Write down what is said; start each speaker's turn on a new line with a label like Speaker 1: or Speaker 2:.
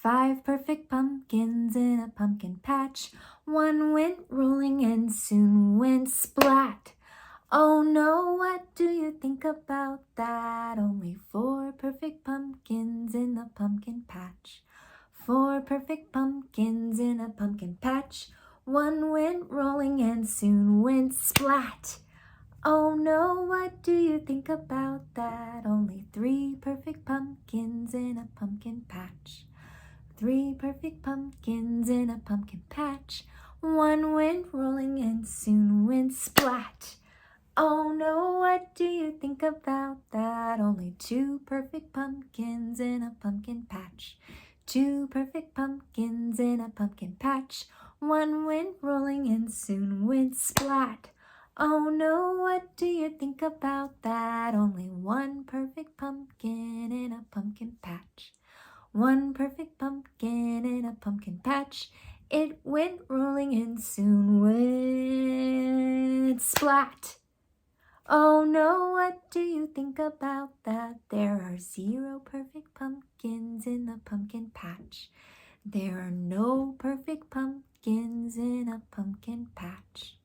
Speaker 1: 5 perfect pumpkins in a pumpkin patch. 1 went rolling and soon went splat. Oh no, what do you think about that? Only 4 perfect pumpkins in the pumpkin patch. 4 perfect pumpkins in a pumpkin patch. 1 went rolling and soon went splat. Oh no, what do you think about that? Only 3 perfect pumpkins in a pumpkin patch. 3 perfect pumpkins in a pumpkin patch. 1 went rolling and soon went splat. Oh no, what do you think about that? Only 2 perfect pumpkins in a pumpkin patch. 2 perfect pumpkins in a pumpkin patch. 1 went rolling and soon went splat. Oh no, what do you think about that? Only 1 perfect pumpkin in a pumpkin patch. 1 perfect pumpkin in a pumpkin patch. It went rolling and soon went splat. Oh no, what do you think about that? There are 0 perfect pumpkins in the pumpkin patch. There are no perfect pumpkins in a pumpkin patch.